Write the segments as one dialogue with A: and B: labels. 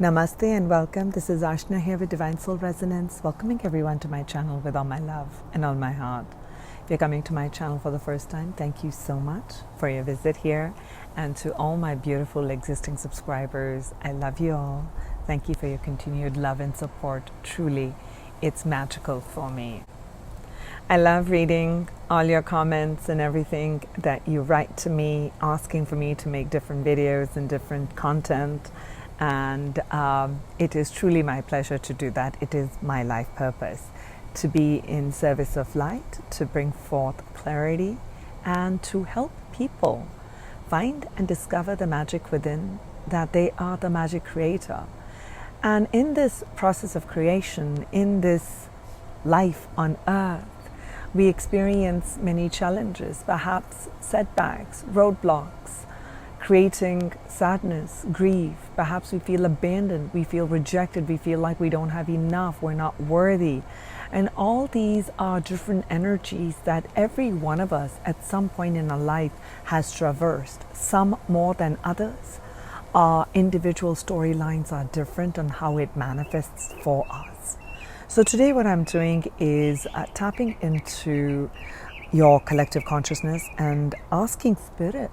A: Namaste and welcome. This is Archana here with Divine Soul Resonance, welcoming everyone to my channel with all my love and all my heart. If you're coming to my channel for the first time, thank you so much for your visit here. And to all my beautiful existing subscribers, I love you all. Thank you for your continued love and support. Truly, it's magical for me. I love reading all your comments and everything that you write to me, asking for me to make different videos and different content. And it is truly my pleasure to do that. It is my life purpose to be in service of light, to bring forth clarity, and to help people find and discover the magic within, that they are the magic creator. And in this process of creation, in this life on earth, we experience many challenges, perhaps setbacks, roadblocks, creating sadness, grief. Perhaps we feel abandoned, we feel rejected, we feel like we don't have enough, we're not worthy. And all these are different energies that every one of us at some point in our life has traversed, some more than others. Our individual storylines are different on how it manifests for us. So today what I'm doing is tapping into your collective consciousness and asking Spirit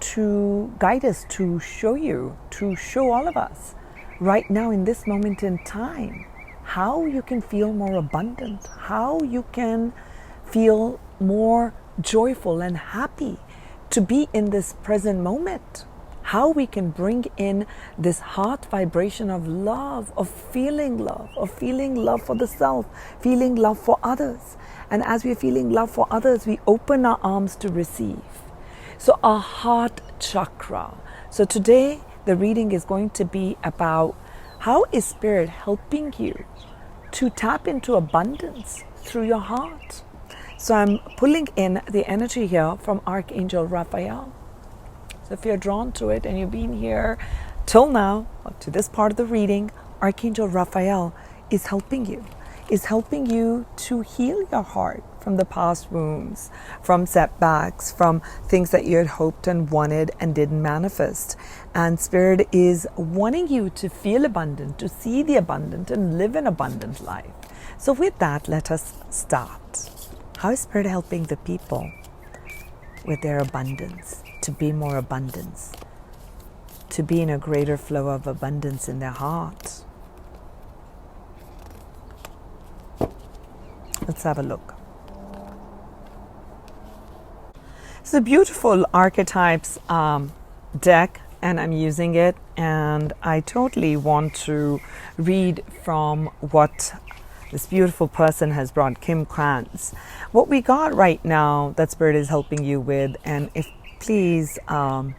A: to guide us, to show you, to show all of us right now in this moment in time how you can feel more abundant, how you can feel more joyful and happy to be in this present moment, how we can bring in this heart vibration of love, of feeling love for the self, feeling love for others. And as we're feeling love for others, we open our arms to receive. So our heart chakra. So today the reading is going to be about how is Spirit helping you to tap into abundance through your heart. So I'm pulling in the energy here from Archangel Raphael. So if you're drawn to it and you've been here till now, up to this part of the reading, Archangel Raphael is helping you to heal your heart from the past wounds, from setbacks, from things that you had hoped and wanted and didn't manifest. And Spirit is wanting you to feel abundant, to see the abundant and live an abundant life. So with that, let us start. How is Spirit helping the people with their abundance, to be more abundance, to be in a greater flow of abundance in their heart? Let's have a look. It's a beautiful archetypes deck, and I'm using it, and I totally want to read from what this beautiful person has brought, Kim Krantz. What we got right now that Spirit is helping you with, and if please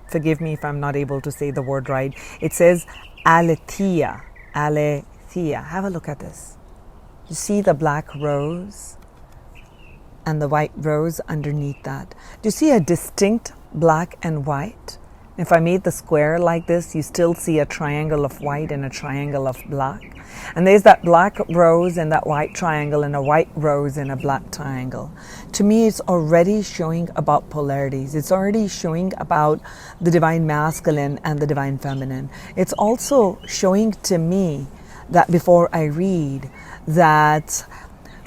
A: forgive me if I'm not able to say the word right, it says aletheia. Have a look at this. You see the black rose and the white rose underneath that. Do you see a distinct black and white? If I made the square like this, you still see a triangle of white and a triangle of black. And there's that black rose and that white triangle and a white rose and a black triangle. To me, it's already showing about polarities. It's already showing about the divine masculine and the divine feminine. It's also showing to me that before I read, that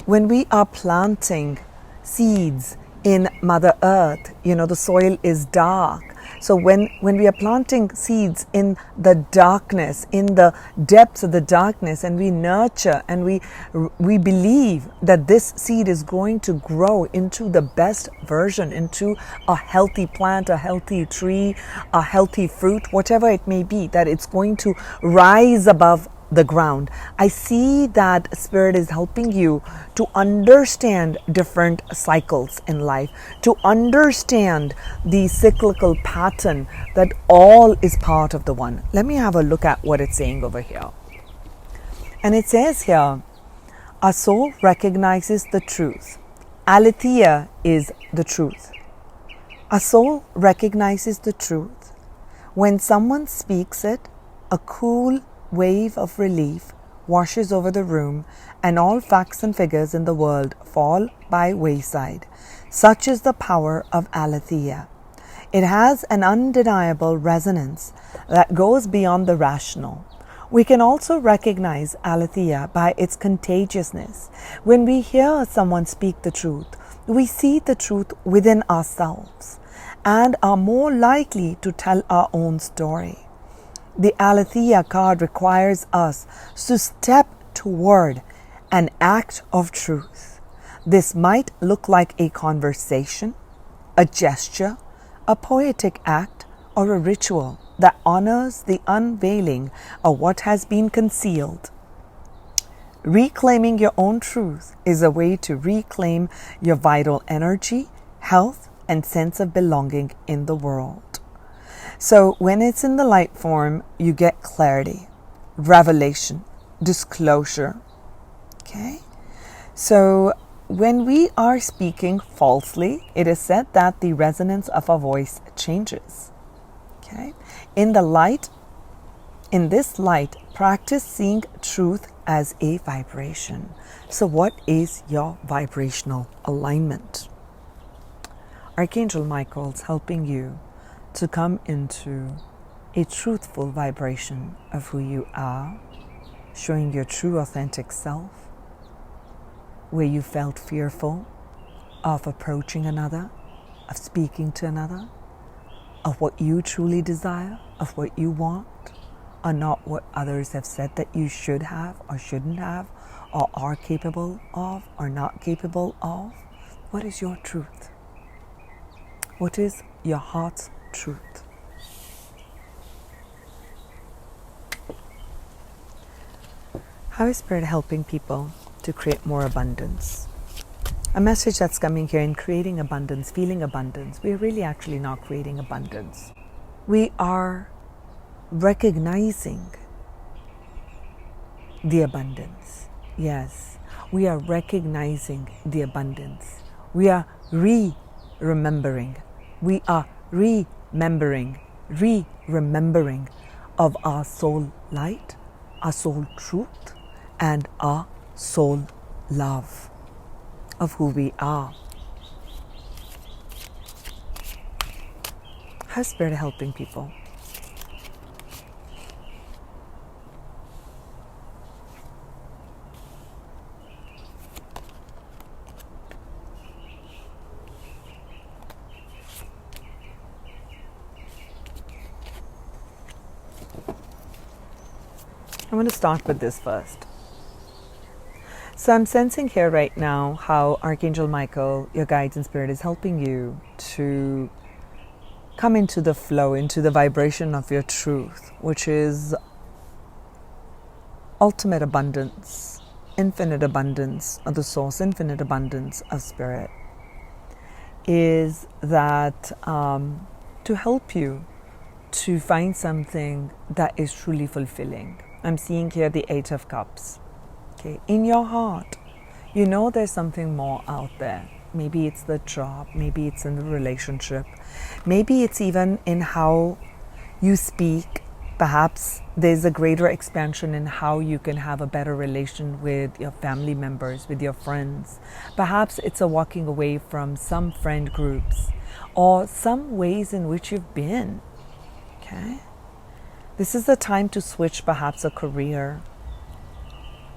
A: when we are planting seeds in Mother Earth, the soil is dark. So when we are planting seeds in the darkness, in the depths of the darkness, and we nurture and we believe that this seed is going to grow into the best version, into a healthy plant, a healthy tree, a healthy fruit, whatever it may be, that it's going to rise above the ground. I see that Spirit is helping you to understand different cycles in life, to understand the cyclical pattern that all is part of the one. Let me have a look at what it's saying over here. And it says here, our soul recognizes the truth. Aletheia is the truth. Our soul recognizes the truth. When someone speaks it, a cool wave of relief washes over the room, and all facts and figures in the world fall by wayside. Such is the power of aletheia. It has an undeniable resonance that goes beyond the rational. We can also recognize aletheia by its contagiousness. When we hear someone speak the truth, we see the truth within ourselves and are more likely to tell our own story. The aletheia card requires us to step toward an act of truth. This might look like a conversation, a gesture, a poetic act, or a ritual that honors the unveiling of what has been concealed. Reclaiming your own truth is a way to reclaim your vital energy, health, and sense of belonging in the world. So when it's in the light form, you get clarity, revelation, disclosure. Okay? So when we are speaking falsely, it is said that the resonance of our voice changes. Okay? In this light, practice seeing truth as a vibration. So what is your vibrational alignment? Archangel Michael's helping you to come into a truthful vibration of who you are, showing your true authentic self, where you felt fearful of approaching another, of speaking to another, of what you truly desire, of what you want, or not what others have said that you should have or shouldn't have, or are capable of or not capable of. What is your truth? What is your heart's truth? How is Spirit helping people to create more abundance? A message that's coming here in creating abundance, feeling abundance. We're really actually not creating abundance. We are recognizing the abundance. Yes, we are recognizing the abundance. We are remembering. We are remembering of our soul light, our soul truth, and our soul love of who we are. How's Spirit helping people? I'm going to start with this first. So I'm sensing here right now how Archangel Michael, your guides and Spirit, is helping you to come into the flow, into the vibration of your truth, which is ultimate abundance, infinite abundance of the source, infinite abundance of Spirit. Is that to help you to find something that is truly fulfilling. I'm seeing here the Eight of Cups. Okay, in your heart, you know there's something more out there. Maybe it's the job, maybe it's in the relationship, maybe it's even in how you speak. Perhaps there's a greater expansion in how you can have a better relation with your family members, with your friends. Perhaps it's a walking away from some friend groups or some ways in which you've been. Okay? This is the time to switch perhaps a career,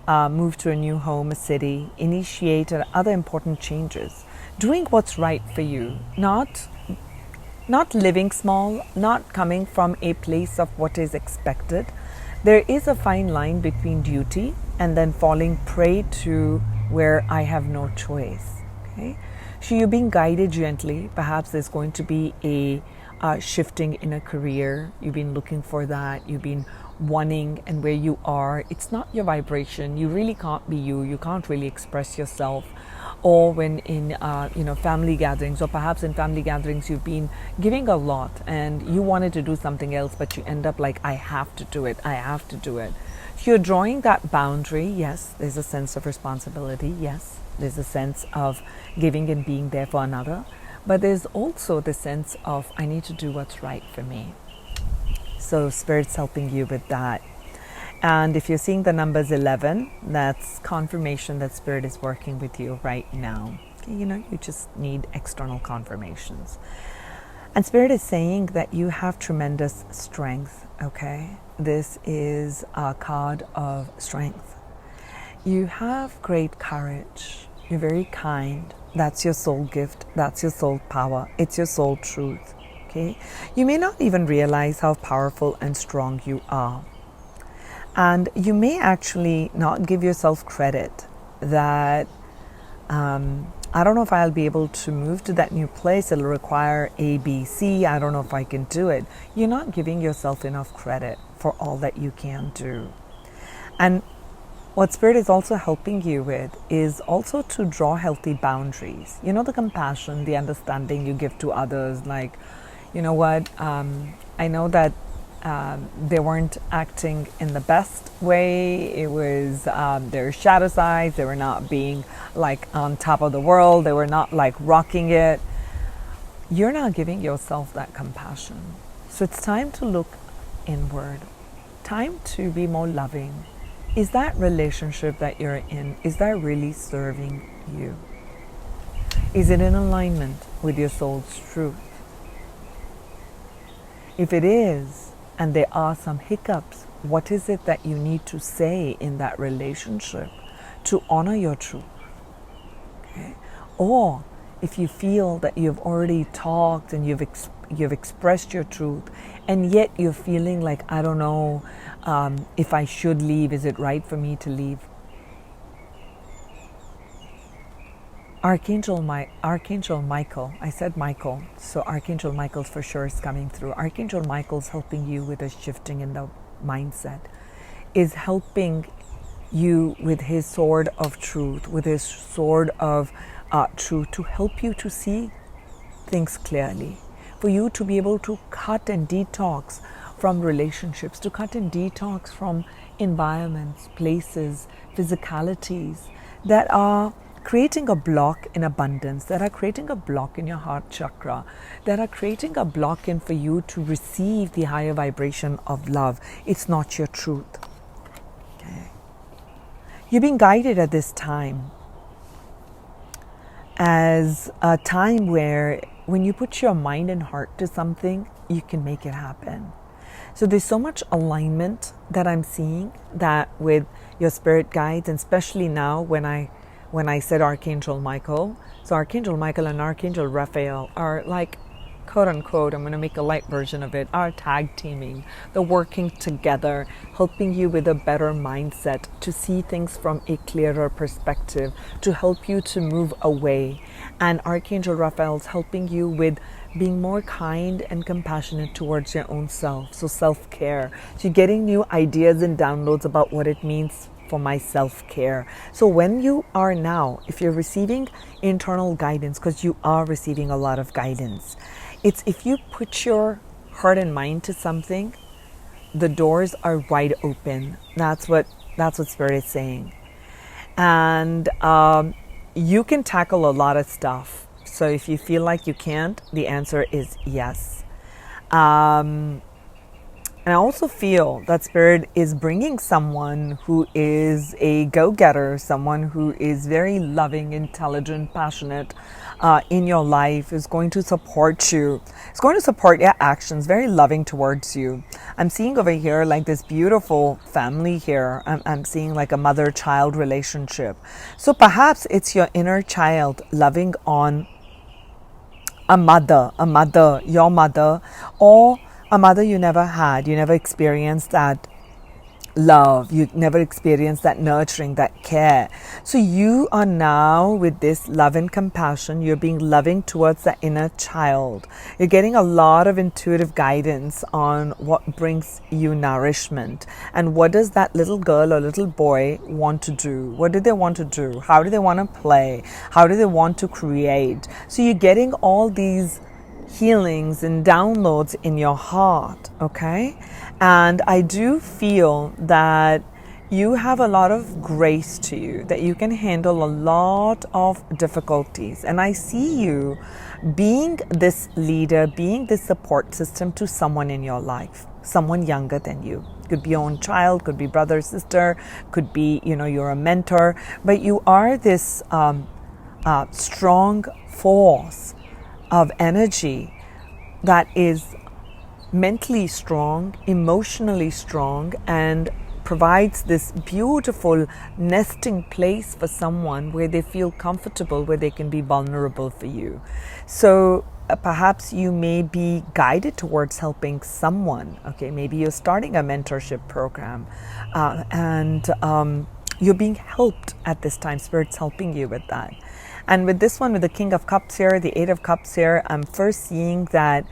A: move to a new home, a city, initiate other important changes. Doing what's right for you, not living small, not coming from a place of what is expected. There is a fine line between duty and then falling prey to where I have no choice. Okay? So you're being guided gently. Perhaps there's going to be a shifting in a career. You've been looking for that. You've been wanting, and where you are, it's not your vibration. You really can't be you. You can't really express yourself. Or when in family gatherings, or perhaps in family gatherings you've been giving a lot and you wanted to do something else, but you end up like, I have to do it. So you're drawing that boundary. Yes, there's a sense of responsibility. Yes, there's a sense of giving and being there for another. But there's also the sense of, I need to do what's right for me. So Spirit's helping you with that. And if you're seeing the numbers 11, that's confirmation that Spirit is working with you right now. You just need external confirmations. And Spirit is saying that you have tremendous strength, okay? This is a card of strength. You have great courage. You're very kind. That's your soul gift. That's your soul power. It's your soul truth, okay? You may not even realize how powerful and strong you are. And you may actually not give yourself credit that I don't know if I'll be able to move to that new place. It'll require A, B, C. I don't know if I can do it. You're not giving yourself enough credit for all that you can do. And what Spirit is also helping you with is also to draw healthy boundaries. You know, the compassion, the understanding you give to others. Like, you know what, I know that they weren't acting in the best way. It was their shadow sides. They were not being like on top of the world. They were not like rocking it. You're not giving yourself that compassion. So it's time to look inward. Time to be more loving. Is that relationship that you're in, is that really serving you? Is it in alignment with your soul's truth? If it is, and there are some hiccups, what is it that you need to say in that relationship to honor your truth? Okay? Or if you feel that you've already talked and you've expressed your truth, and yet you're feeling like, I don't know if I should leave, is it right for me to leave? Archangel Michael, I said Michael, so Archangel Michael for sure is coming through. Archangel Michael's helping you with a shifting in the mindset, is helping you with his sword of truth, with his sword of truth, to help you to see things clearly, for you to be able to cut and detox from relationships, to cut and detox from environments, places, physicalities that are creating a block in abundance, that are creating a block in your heart chakra, that are creating a block in for you to receive the higher vibration of love. It's not your truth. Okay. You're being guided at this time as a time where when you put your mind and heart to something, you can make it happen. So there's so much alignment that I'm seeing, that with your spirit guides, and especially now when I said Archangel Michael. So Archangel Michael and Archangel Raphael are like, quote unquote, I'm going to make a light version of it, are tag teaming. They're working together, helping you with a better mindset, to see things from a clearer perspective, to help you to move away. And Archangel Raphael's helping you with being more kind and compassionate towards your own self. So self-care. So you're getting new ideas and downloads about what it means for my self-care. So when you are now, if you're receiving internal guidance, because you are receiving a lot of guidance, it's if you put your heart and mind to something, the doors are wide open. That's what Spirit is saying. And you can tackle a lot of stuff. So if you feel like you can't, the answer is yes. And I also feel that Spirit is bringing someone who is a go-getter, someone who is very loving, intelligent, passionate in your life, is going to support you. It's going to support your actions, very loving towards you. I'm seeing over here like this beautiful family here. I'm seeing like a mother-child relationship. So perhaps it's your inner child loving on a mother, your mother, or a mother you never had. You never experienced that love. You never experienced that nurturing, that care. So you are now, with this love and compassion, you're being loving towards the inner child. You're getting a lot of intuitive guidance on what brings you nourishment. And what does that little girl or little boy want to do? What do they want to do? How do they want to play? How do they want to create? So you're getting all these healings and downloads in your heart, okay? And I do feel that you have a lot of grace to you, that you can handle a lot of difficulties. And I see you being this leader, being this support system to someone in your life, someone younger than you. Could be your own child, could be brother, sister, could be, you're a mentor, but you are this strong force of energy that is mentally strong, emotionally strong, and provides this beautiful nesting place for someone where they feel comfortable, where they can be vulnerable for you. So perhaps you may be guided towards helping someone. Okay, maybe you're starting a mentorship program, and you're being helped at this time. Spirit's helping you with that. And with this one, with the King of Cups here, the Eight of Cups here, I'm first seeing that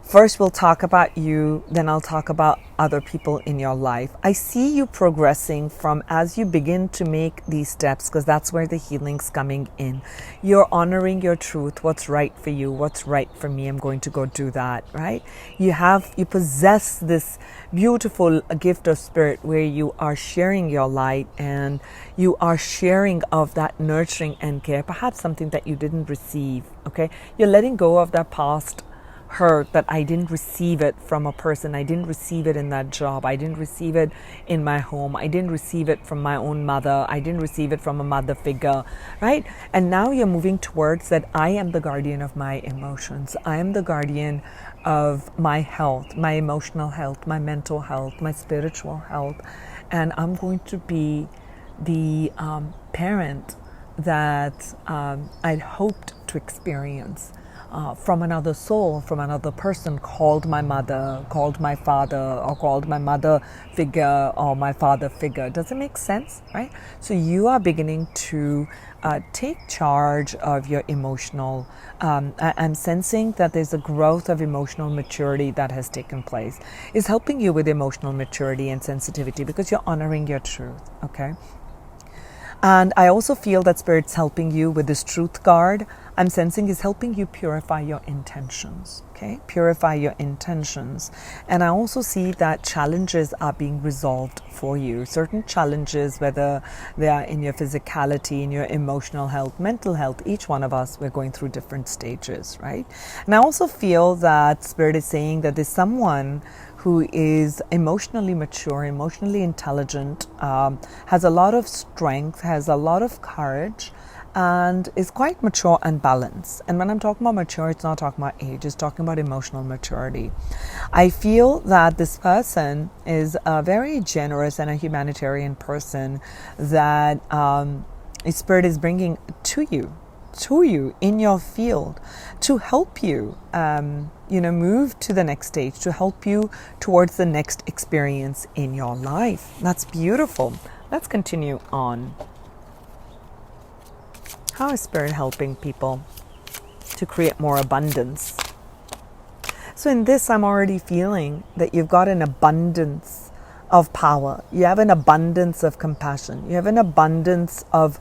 A: first we'll talk about you, then I'll talk about other people in your life. I see you progressing from as you begin to make these steps, because that's where the healing's coming in. You're honoring your truth, what's right for you, what's right for me, I'm going to go do that, right? You possess this beautiful gift of spirit where you are sharing your light and you are sharing of that nurturing and care, perhaps something that you didn't receive, okay? You're letting go of that past hurt that I didn't receive it from a person. I didn't receive it in that job. I didn't receive it in my home. I didn't receive it from my own mother. I didn't receive it from a mother figure, right? And now you're moving towards that I am the guardian of my emotions. I am the guardian of my health, my emotional health, my mental health, my spiritual health. And I'm going to be the parent that I'd hoped to experience. From another soul, from another person, called my mother, called my father, or called my mother figure or my father figure. Does it make sense, right? So you are beginning to take charge of your emotional, I'm sensing that there's a growth of emotional maturity that has taken place. It's helping you with emotional maturity and sensitivity because you're honoring your truth, okay? And I also feel that Spirit's helping you with this truth card. I'm sensing is helping you purify your intentions, okay? Purify your intentions. And I also see that challenges are being resolved for you. Certain challenges, whether they are in your physicality, in your emotional health, mental health, each one of us, we're going through different stages, right? And I also feel that Spirit is saying that there's someone who is emotionally mature, emotionally intelligent, has a lot of strength, has a lot of courage, and is quite mature and balanced. And when I'm talking about mature, it's not talking about age, it's talking about emotional maturity. I feel that this person is a very generous and a humanitarian person that Spirit is bringing to you in your field to help you move to the next stage, to help you towards the next experience in your life. That's beautiful. Let's continue on. How is Spirit helping people to create more abundance? So in this, I'm already feeling that you've got an abundance of power. You have an abundance of compassion. You have an abundance of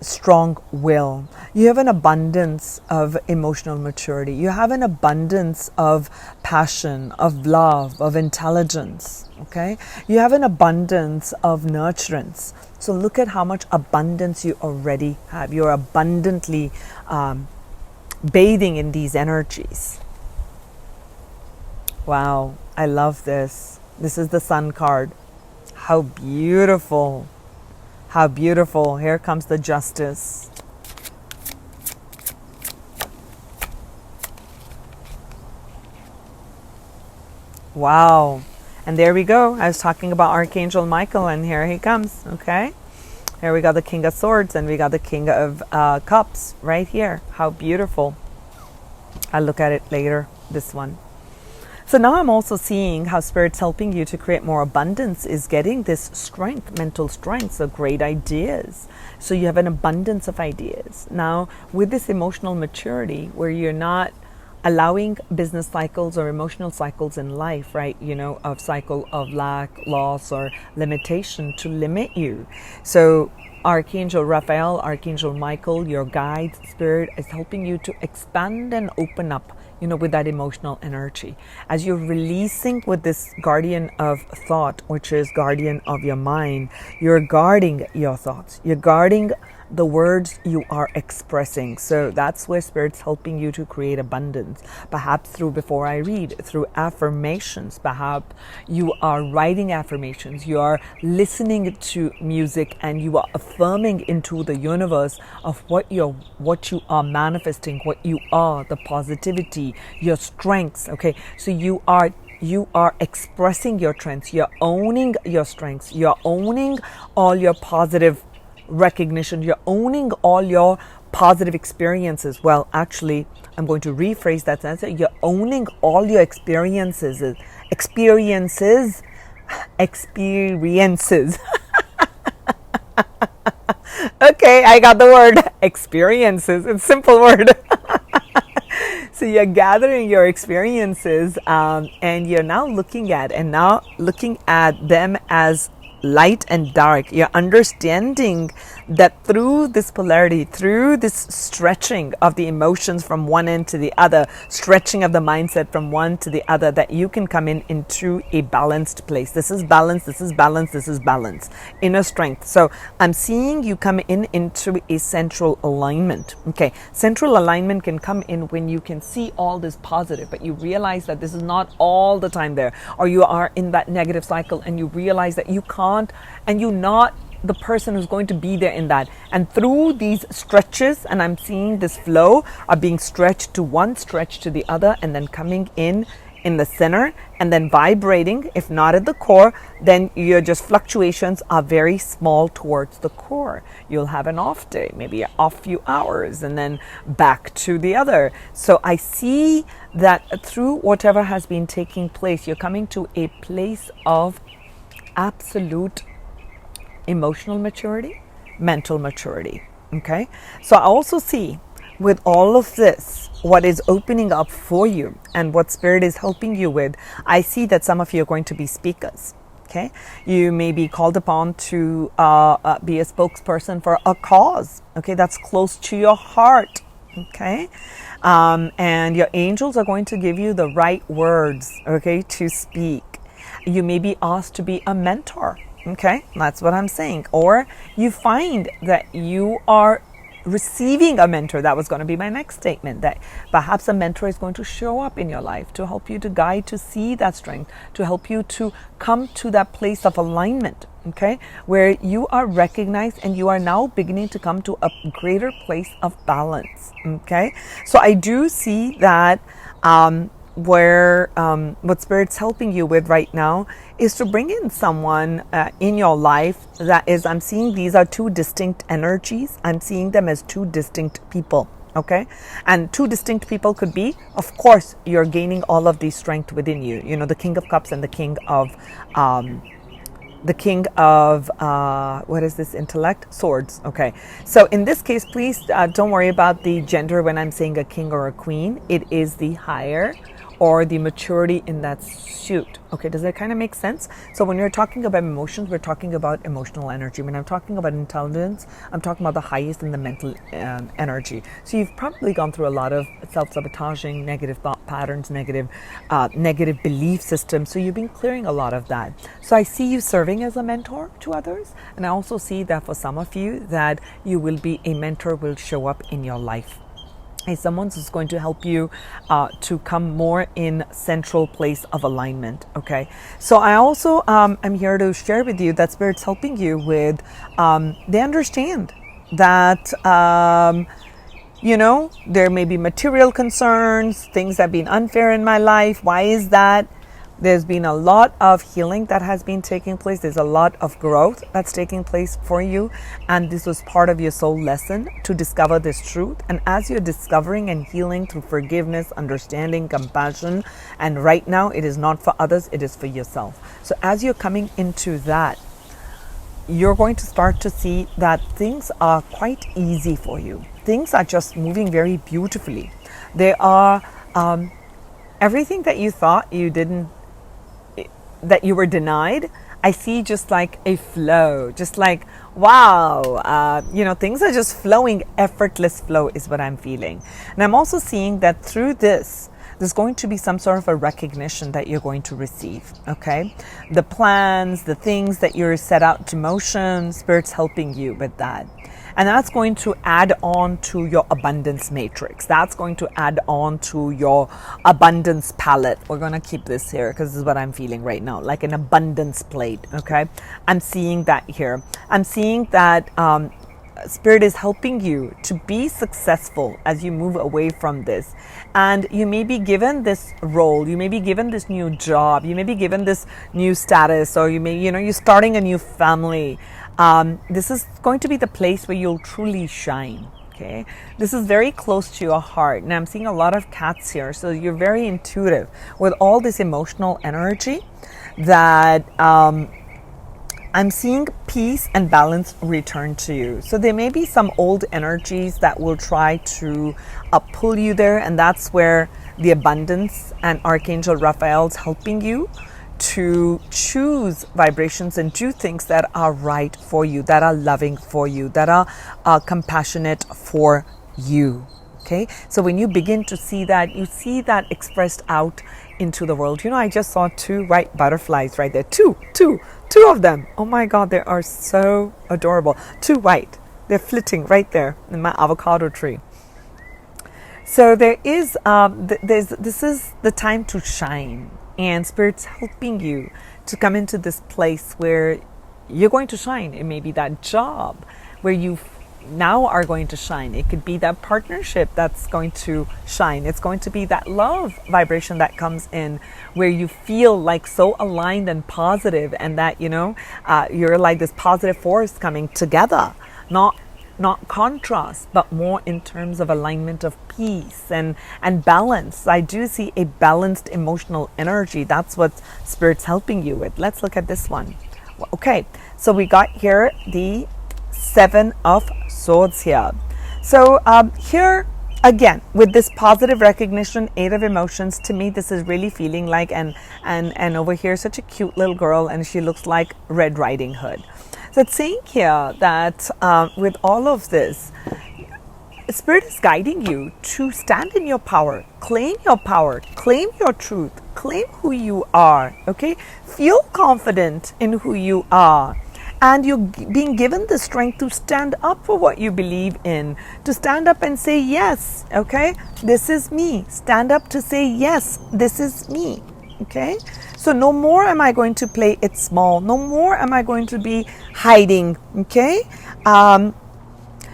A: strong will. You have an abundance of emotional maturity. You have an abundance of passion, of love, of intelligence. Okay? You have an abundance of nurturance. So look at how much abundance you already have. You're abundantly bathing in these energies. Wow, I love this. This is the Sun card. How beautiful. How beautiful. Here comes the Justice. Wow. And there we go. I was talking about Archangel Michael, and here he comes. Okay. Here we got the King of Swords, and we got the King of Cups right here. How beautiful. I'll look at it later, this one. So now I'm also seeing how Spirit's helping you to create more abundance is getting this strength, mental strength, so great ideas. So you have an abundance of ideas. Now, with this emotional maturity where you're not allowing business cycles or emotional cycles in life, right, of cycle of lack, loss, or limitation to limit you. So Archangel Raphael, Archangel Michael, your guide, Spirit is helping you to expand and open up, with that emotional energy. As you're releasing with this guardian of thought, which is guardian of your mind, you're guarding your thoughts. You're guarding the words you are expressing. So that's where Spirit's helping you to create abundance. Perhaps through before I read, through affirmations. Perhaps you are writing affirmations. You are listening to music and you are affirming into the universe of what you are manifesting, what you are, the positivity, your strengths. Okay, so you are expressing your strengths. You're owning your strengths. You're owning all your positive recognition. You're owning all your positive experiences. Well, actually, I'm going to rephrase that sentence. You're owning all your experiences. Okay, I got the word experiences. It's a simple word. So you're gathering your experiences and you're now looking at them as light and dark. You're understanding that through this polarity, through this stretching of the emotions from one end to the other, stretching of the mindset from one to the other, that you can come into a balanced place. This is balance, this is balance, this is balance. Inner strength. So I'm seeing you come into a central alignment. Okay, central alignment can come in when you can see all this positive, but you realize that this is not all the time there, or you are in that negative cycle and you realize that you can't, and you're not the person who's going to be there in that. And through these stretches, and I'm seeing this flow of being stretched to one, stretched to the other, and then coming in the center, and then vibrating. If not at the core, then your just fluctuations are very small towards the core. You'll have an off day, maybe an off few hours, and then back to the other. So I see that through whatever has been taking place, you're coming to a place of absolute emotional maturity, mental maturity. Okay, so I also see with all of this, what is opening up for you and what Spirit is helping you with. I see that some of you are going to be speakers. Okay, you may be called upon to be a spokesperson for a cause. Okay, that's close to your heart. Okay, and your angels are going to give you the right words. Okay, to speak. You may be asked to be a mentor. Okay, that's what I'm saying. Or you find that you are receiving a mentor. That was going to be my next statement, that perhaps a mentor is going to show up in your life to help you, to guide, to see that strength, to help you to come to that place of alignment. Okay, where you are recognized and you are now beginning to come to a greater place of balance. Okay, so I do see that where what Spirit's helping you with right now is to bring in someone in your life that is, I'm seeing these are two distinct energies. I'm seeing them as two distinct people. Okay, and two distinct people could be, of course, you're gaining all of the strength within you. You know, the King of Cups and the King of what is this, intellect, swords. Okay, so in this case, please don't worry about the gender when I'm saying a king or a queen. It is the higher or the maturity in that suit. Okay, does that kind of make sense? So when you're talking about emotions, we're talking about emotional energy. When I'm talking about intelligence, I'm talking about the highest in the mental energy. So you've probably gone through a lot of self-sabotaging, negative thought patterns, negative belief systems. So you've been clearing a lot of that. So I see you serving as a mentor to others. And I also see that for some of you that you will be a mentor, will show up in your life. Is someone who's going to help you to come more in central place of alignment. Okay, so I also am here to share with you that Spirit's helping you with they understand that you know, there may be material concerns, things that have been unfair in my life. Why is that? There's been a lot of healing that has been taking place. There's a lot of growth that's taking place for you. And this was part of your soul lesson to discover this truth. And as you're discovering and healing through forgiveness, understanding, compassion, and right now it is not for others, it is for yourself. So as you're coming into that, you're going to start to see that things are quite easy for you. Things are just moving very beautifully. They are everything that you thought you didn't, that you were denied, I see just like a flow, just like, wow, you know, things are just flowing. Effortless flow is what I'm feeling. And I'm also seeing that through this, there's going to be some sort of a recognition that you're going to receive. Okay, the plans, the things that you're set out to motion, Spirit's helping you with that. And that's going to add on to your abundance matrix. That's going to add on to your abundance palette. We're going to keep this here because this is what I'm feeling right now, like an abundance plate. Okay. I'm seeing that here. I'm seeing that Spirit is helping you to be successful as you move away from this. And you may be given this role, you may be given this new job, you may be given this new status, or you may, you're starting a new family. This is going to be the place where you'll truly shine. Okay, this is very close to your heart, and I'm seeing a lot of cats here. So you're very intuitive with all this emotional energy that I'm seeing peace and balance return to you. So there may be some old energies that will try to pull you there, and that's where the abundance and Archangel Raphael's helping you to choose vibrations and do things that are right for you, that are loving for you, that are compassionate for you. Okay, so when you begin to see that, you see that expressed out into the world. I just saw 2 white butterflies right there. Two of them. Oh my God, they are so adorable. 2 white. They're flitting right there in my avocado tree. So there is, this is the time to shine, and Spirit's helping you to come into this place where you're going to shine. It may be that job where you now are going to shine. It could be that partnership that's going to shine. It's going to be that love vibration that comes in where you feel like so aligned and positive, and that you're like this positive force coming together, not contrast, but more in terms of alignment of peace and balance. I do see a balanced emotional energy. That's what Spirit's helping you with. Let's look at this one. Okay, so we got here the 7 of Swords here. So here again with this positive recognition, 8 of emotions, to me this is really feeling like and over here such a cute little girl, and she looks like Red Riding Hood. So it's saying here that with all of this, Spirit is guiding you to stand in your power, claim your truth, claim who you are. Okay, feel confident in who you are. And you're being given the strength to stand up for what you believe in, to stand up and say, yes, okay, this is me. Stand up to say, yes, this is me, okay? So no more am I going to play it small. No more am I going to be hiding, okay?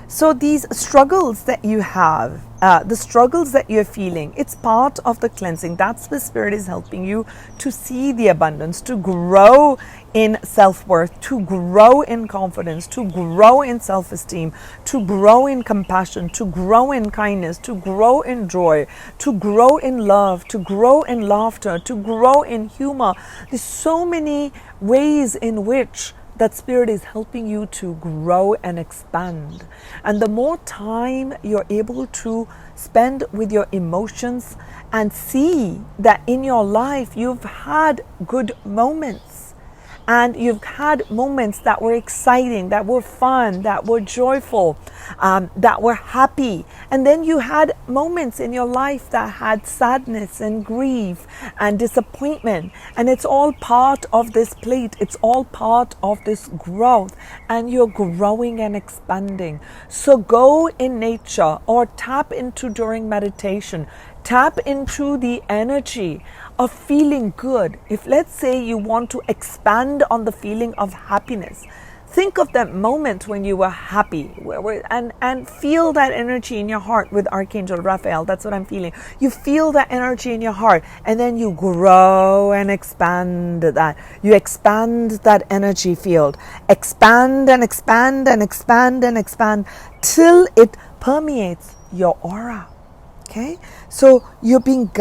A: So these struggles that you have, the struggles that you're feeling, it's part of the cleansing. That's the Spirit is helping you to see the abundance, to grow in self-worth, to grow in confidence, to grow in self-esteem, to grow in compassion, to grow in kindness, to grow in joy, to grow in love, to grow in laughter, to grow in humor. There's so many ways in which that Spirit is helping you to grow and expand. And the more time you're able to spend with your emotions and see that in your life you've had good moments, and you've had moments that were exciting, that were fun, that were joyful, that were happy. And then you had moments in your life that had sadness and grief and disappointment. And it's all part of this plate. It's all part of this growth. And you're growing and expanding. So go in nature or tap into during meditation. Tap into the energy of feeling good. If let's say you want to expand on the feeling of happiness, think of that moment when you were happy and feel that energy in your heart with Archangel Raphael. That's what I'm feeling. You feel that energy in your heart, and then you grow and expand that. You expand that energy field. Expand and expand and expand and expand till it permeates your aura. Okay, so you're being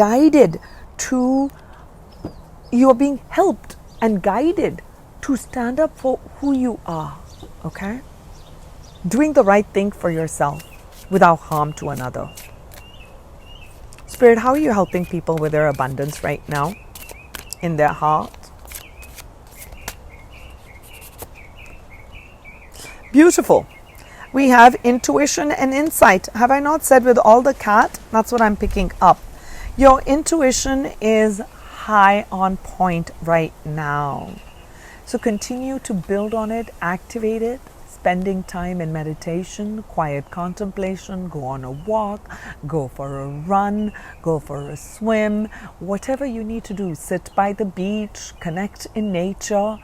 A: helped and guided to stand up for who you are. Okay, doing the right thing for yourself without harm to another. Spirit, how are you helping people with their abundance right now in their heart? Beautiful. We have intuition and insight. Have I not said with all the cat? That's what I'm picking up. Your intuition is high on point right now. So continue to build on it, activate it, spending time in meditation, quiet contemplation, go on a walk, go for a run, go for a swim, whatever you need to do, sit by the beach, connect in nature.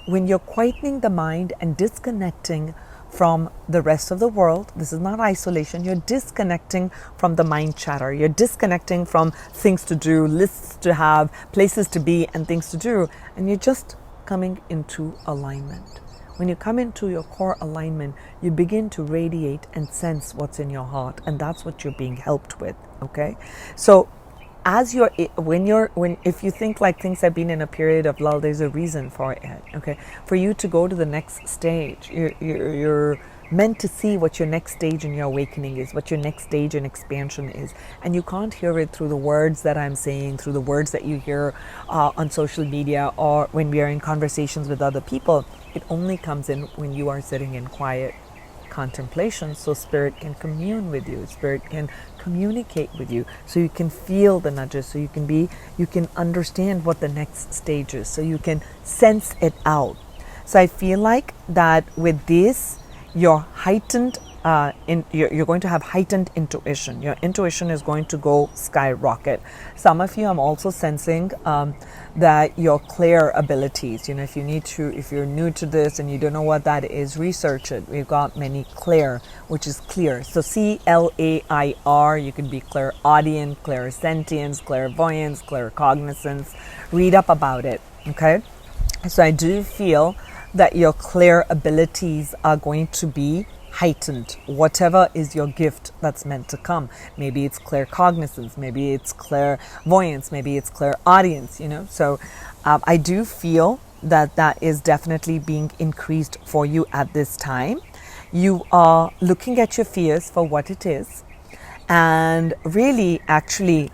A: When you're quietening the mind and disconnecting from the rest of the world, this is not isolation, you're disconnecting from the mind chatter, you're disconnecting from things to do, lists to have, places to be, and things to do, and you're just coming into alignment. When you come into your core alignment, you begin to radiate and sense what's in your heart, and that's what you're being helped with. Okay, so as if you think like things have been in a period of lull, there's a reason for it. Okay, for you to go to the next stage, you're meant to see what your next stage in your awakening is, what your next stage in expansion is, and you can't hear it through the words that I'm saying, through the words that you hear on social media, or when we are in conversations with other people. It only comes in when you are sitting in quiet contemplation, so spirit can commune with you, spirit can communicate with you, so you can feel the nudges, so you can understand what the next stage is, so you can sense it out. So I feel like that with this, your heightened you're going to have heightened intuition. Your intuition is going to go skyrocket. Some of you, I'm also sensing that your clear abilities, if you're new to this and you don't know what that is, research it. We've got many clear, which is clear. So CLAIR, you can be clairaudient, clairsentience, clairvoyance, claircognizance. Read up about it, okay? So I do feel that your clear abilities are going to be heightened, whatever is your gift that's meant to come. Maybe it's claircognizance, maybe it's clairvoyance, maybe it's clairaudience, So I do feel that is definitely being increased for you at this time. You are looking at your fears for what it is, and really actually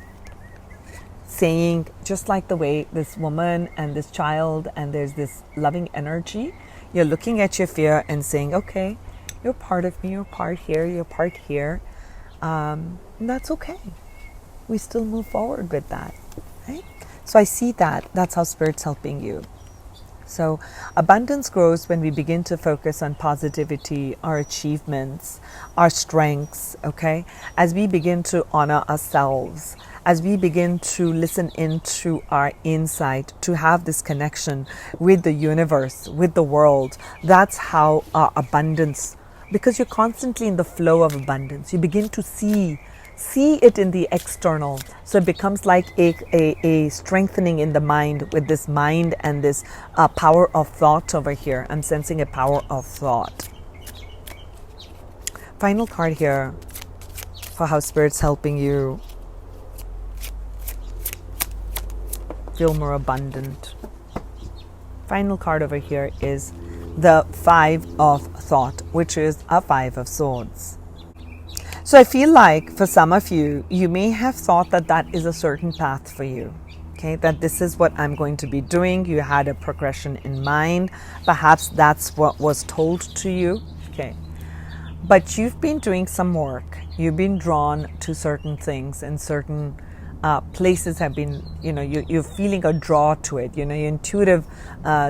A: saying, just like the way this woman and this child, and there's this loving energy, you're looking at your fear and saying, okay, you're part of me, you're part here, you're part here. And that's okay. We still move forward with that, right? So I see that's how Spirit's helping you. So abundance grows when we begin to focus on positivity, our achievements, our strengths, okay? As we begin to honor ourselves, as we begin to listen into our insight, to have this connection with the universe, with the world, that's how our abundance, because you're constantly in the flow of abundance, you begin to see it in the external. So it becomes like a strengthening in the mind, with this mind and this power of thought over here. I'm sensing a power of thought. Final card here for how Spirit's helping you feel more abundant. Final card over here is the Five of Thought, which is a Five of Swords. So I feel like for some of you, you may have thought that is a certain path for you. Okay, that this is what I'm going to be doing. You had a progression in mind. Perhaps that's what was told to you. Okay, but you've been doing some work. You've been drawn to certain things, and certain places have been, you're feeling a draw to it. Your intuitive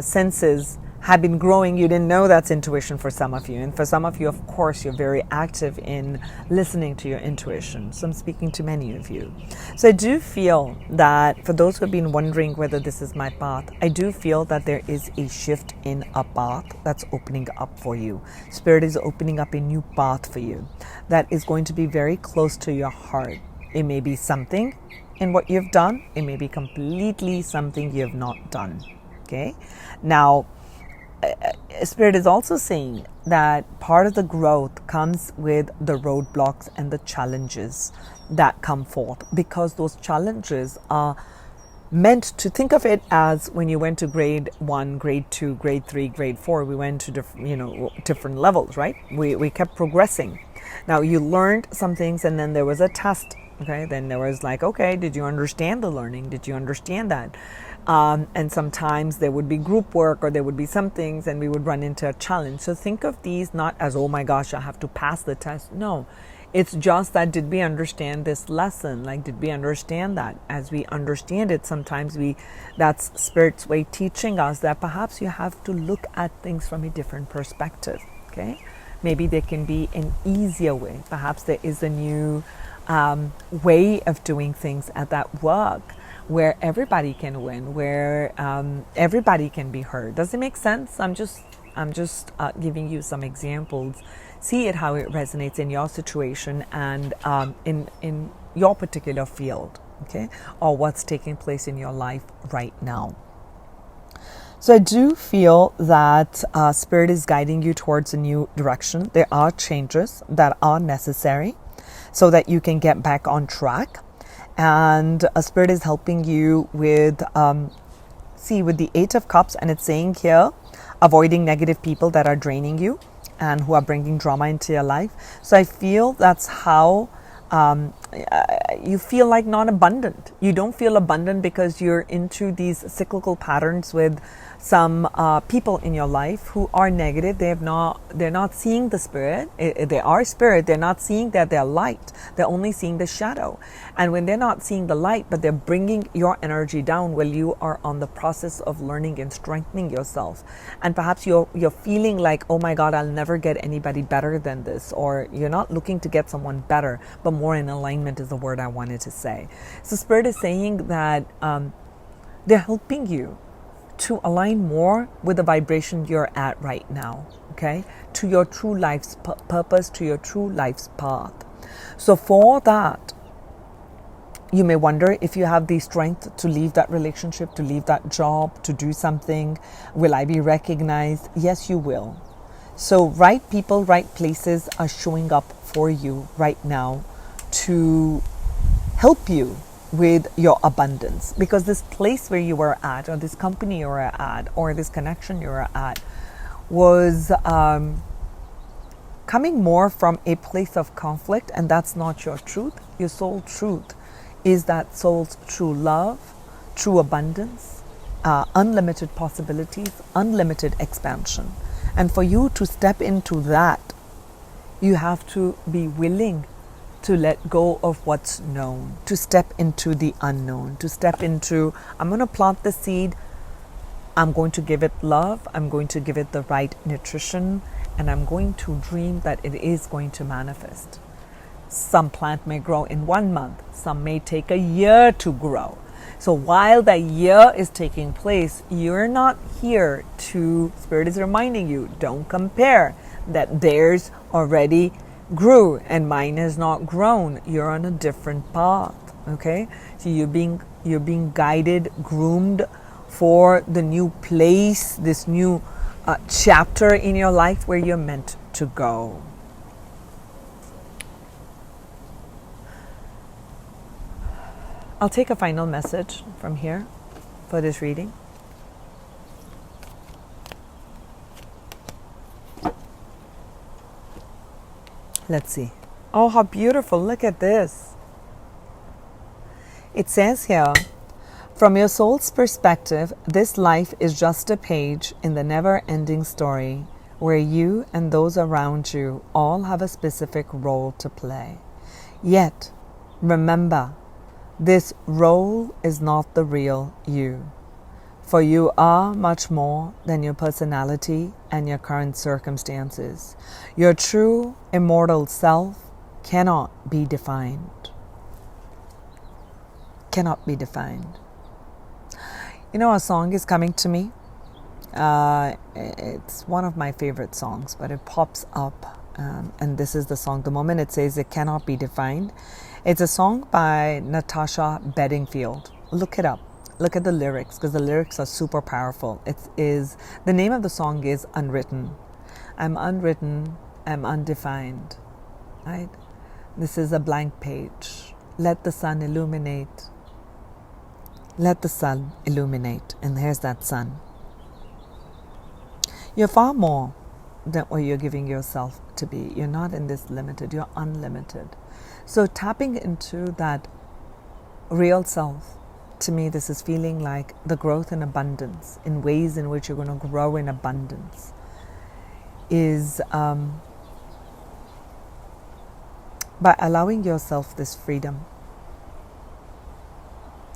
A: senses have been growing. You didn't know that's intuition for some of you. And for some of you, of course, you're very active in listening to your intuition. So I'm speaking to many of you. So I do feel that for those who have been wondering whether this is my path, I do feel that there is a shift in a path that's opening up for you. Spirit is opening up a new path for you that is going to be very close to your heart. It may be something in what you've done. It may be completely something you have not done. Okay? Now, Spirit is also saying that part of the growth comes with the roadblocks and the challenges that come forth, because those challenges are meant to think of it as when you went to grade 1, grade 2, grade 3, grade 4, we went to different levels, right? We kept progressing. Now you learned some things, and then there was a test. Okay, then there was like, okay, did you understand the learning? Did you understand that? And sometimes there would be group work, or there would be some things, and we would run into a challenge. So think of these not as, oh my gosh, I have to pass the test. No, It's just that, did we understand this lesson? Like, did we understand that? As we understand it, sometimes that's Spirit's way teaching us that perhaps you have to look at things from a different perspective, okay? Maybe there can be an easier way. Perhaps there is a new way of doing things at that work where everybody can win, where everybody can be heard. Does it make sense? I'm just giving you some examples. See it how it resonates in your situation and in your particular field, okay, or what's taking place in your life right now. So I do feel that Spirit is guiding you towards a new direction. There are changes that are necessary so that you can get back on track. And Spirit is helping you with, with the 8 of Cups, and it's saying here, avoiding negative people that are draining you and who are bringing drama into your life. So I feel that's how you feel like not abundant. You don't feel abundant because you're into these cyclical patterns with some people in your life who are negative. They're not seeing the Spirit. They are Spirit. They're not seeing that they're light. They're only seeing the shadow. And when they're not seeing the light, but they're bringing your energy down, well, you are on the process of learning and strengthening yourself. And perhaps you're feeling like, oh my God, I'll never get anybody better than this. Or you're not looking to get someone better, but more in alignment is the word I wanted to say. So Spirit is saying that they're helping you to align more with the vibration you're at right now, okay? To your true life's purpose, to your true life's path. So for that, you may wonder if you have the strength to leave that relationship, to leave that job, to do something. Will I be recognized? Yes, you will. So right people, right places are showing up for you right now to help you with your abundance, because this place where you were at, or this company you were at, or this connection you were at was coming more from a place of conflict, and that's not your truth. Your soul truth is that soul's true love, true abundance, unlimited possibilities, unlimited expansion. And for you to step into that, you have to be willing to let go of what's known, to step into the unknown, to step into, I'm going to plant the seed, I'm going to give it love, I'm going to give it the right nutrition, and I'm going to dream that it is going to manifest. Some plant may grow in 1 month, some may take a year to grow. So while that year is taking place, you're not here to, Spirit is reminding you, don't compare that theirs already grew and mine has not grown. You're on a different path, okay? So you're being guided, groomed for the new place, this new chapter in your life where you're meant to go. I'll take a final message from here for this reading. Let's see. Oh, how beautiful. Look at this. It says here, from your soul's perspective, this life is just a page in the never-ending story where you and those around you all have a specific role to play. Yet, remember, this role is not the real you. For you are much more than your personality and your current circumstances. Your true immortal self cannot be defined. Cannot be defined. You know, a song is coming to me. It's one of my favorite songs, but it pops up. And this is the song. The moment it says it cannot be defined, it's a song by Natasha Bedingfield. Look it up. Look at the lyrics, because the lyrics are super powerful. The name of the song is Unwritten. I'm unwritten, I'm undefined, right? This is a blank page. Let the sun illuminate. Let the sun illuminate. And here's that sun. You're far more than what you're giving yourself to be. You're not in this limited, you're unlimited. So tapping into that real self, to me, this is feeling like the growth in abundance, in ways in which you're going to grow in abundance, is by allowing yourself this freedom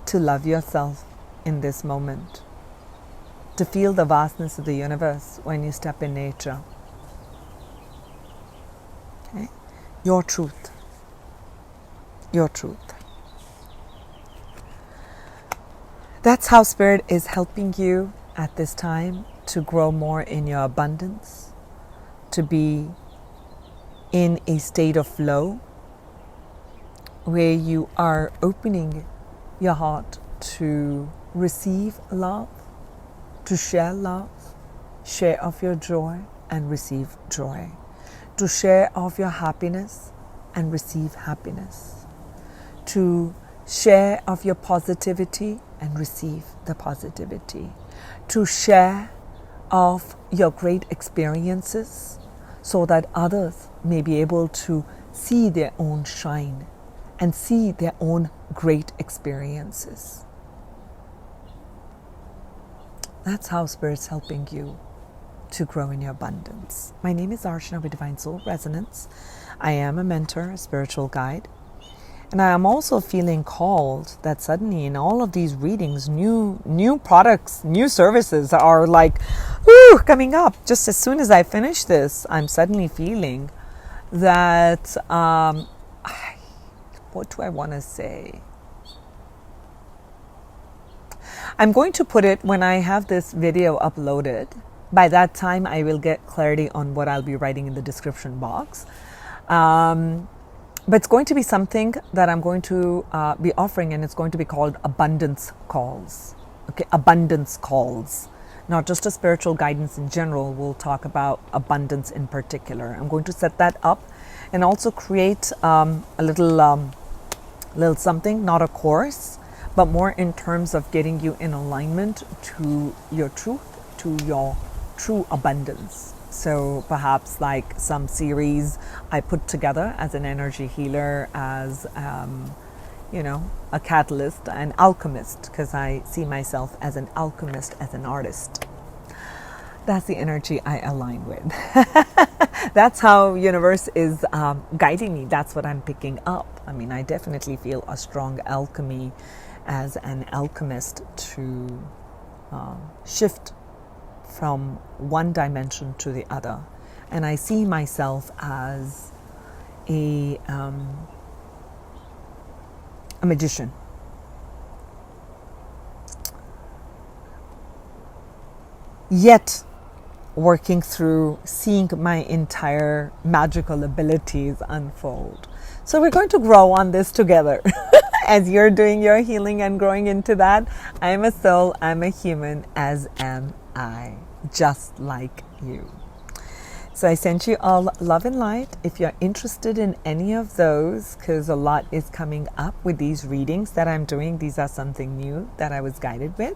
A: to love yourself in this moment, to feel the vastness of the universe when you step in nature. Okay? Your truth. Your truth. That's how Spirit is helping you at this time to grow more in your abundance, to be in a state of flow where you are opening your heart to receive love, to share love, share of your joy and receive joy, to share of your happiness and receive happiness, to share of your positivity and receive the positivity, to share of your great experiences so that others may be able to see their own shine and see their own great experiences. That's how Spirit's helping you to grow in your abundance. My name is Archana with Divine Soul Resonance. I am a mentor, a spiritual guide. And I am also feeling called that suddenly in all of these readings, new products, new services are like, coming up. Just as soon as I finish this, I'm suddenly feeling that, what do I want to say? I'm going to put it when I have this video uploaded. By that time, I will get clarity on what I'll be writing in the description box. But it's going to be something that I'm going to be offering, and it's going to be called Abundance Calls. Okay, Abundance Calls. Not just a spiritual guidance in general. We'll talk about abundance in particular. I'm going to set that up and also create a little something, not a course, but more in terms of getting you in alignment to your truth, to your true abundance. So perhaps like some series I put together as an energy healer, as a catalyst, an alchemist, because I see myself as an alchemist, as an artist. That's the energy I align with. That's how universe is guiding me. That's what I'm picking up. I mean, I definitely feel a strong alchemy as an alchemist to shift from one dimension to the other. And I see myself as a magician. Yet working through seeing my entire magical abilities unfold. So we're going to grow on this together. As you're doing your healing and growing into that, I am a soul, I'm a human, as am I, just like you. So I sent you all love and light. If you're interested in any of those, because a lot is coming up with these readings that I'm doing, these are something new that I was guided with,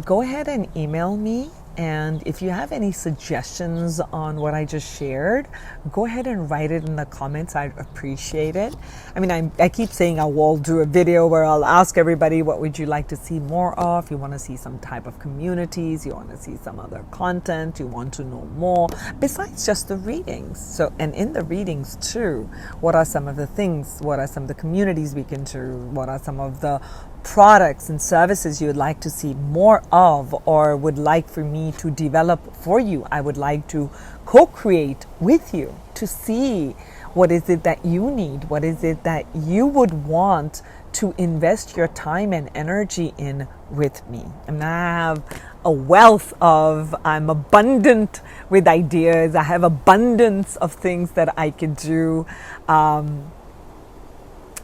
A: go ahead and email me. And if you have any suggestions on what I just shared, go ahead and write it in the comments. I'd appreciate it. I mean, I keep saying I will do a video where I'll ask everybody, what would you like to see more of? You want to see some type of communities, you want to see some other content, you want to know more, besides just the readings. So, and in the readings too, what are some of the things, what are some of the communities we can do, what are some of the products and services you would like to see more of, or would like for me to develop for you. I would like to co-create with you to see what is it that you need, what is it that you would want to invest your time and energy in with me. And I have a wealth of, I'm abundant with ideas. I have abundance of things that I could do.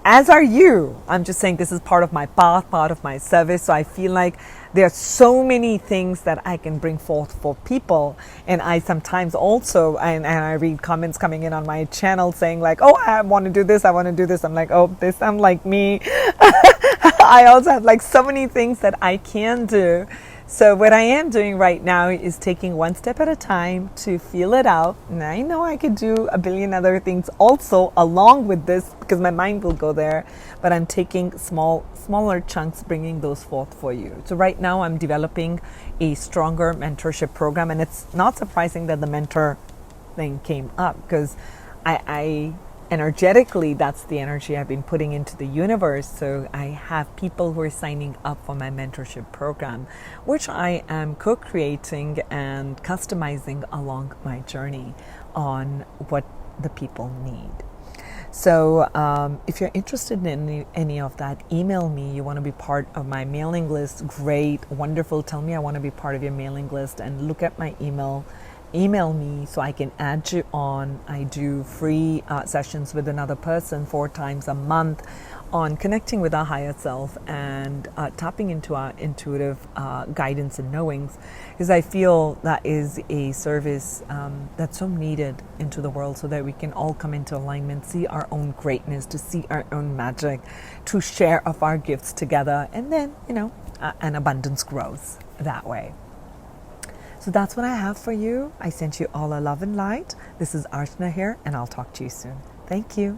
A: As are you. I'm just saying this is part of my path, part of my service. So I feel like there are so many things that I can bring forth for people. And I sometimes also, and I read comments coming in on my channel saying like, oh, I want to do this, I want to do this. I'm like, oh, this sounds like me. I also have like so many things that I can do. So what I am doing right now is taking one step at a time to feel it out. And I know I could do a billion other things also along with this, because my mind will go there. But I'm taking smaller chunks, bringing those forth for you. So right now I'm developing a stronger mentorship program. And it's not surprising that the mentor thing came up, because I energetically, that's the energy I've been putting into the universe. So I have people who are signing up for my mentorship program, which I am co-creating and customizing along my journey on what the people need. So if you're interested in any of that, email me. You want to be part of my mailing list? Great, wonderful. Tell me I want to be part of your mailing list, and look at my email. Email me so I can add you on. I do free sessions with another person 4 times a month on connecting with our higher self and tapping into our intuitive guidance and knowings, because I feel that is a service that's so needed into the world, so that we can all come into alignment, see our own greatness, to see our own magic, to share of our gifts together, and then, an abundance grows that way. So that's what I have for you. I sent you all a love and light. This is Archana here, and I'll talk to you soon. Thank you.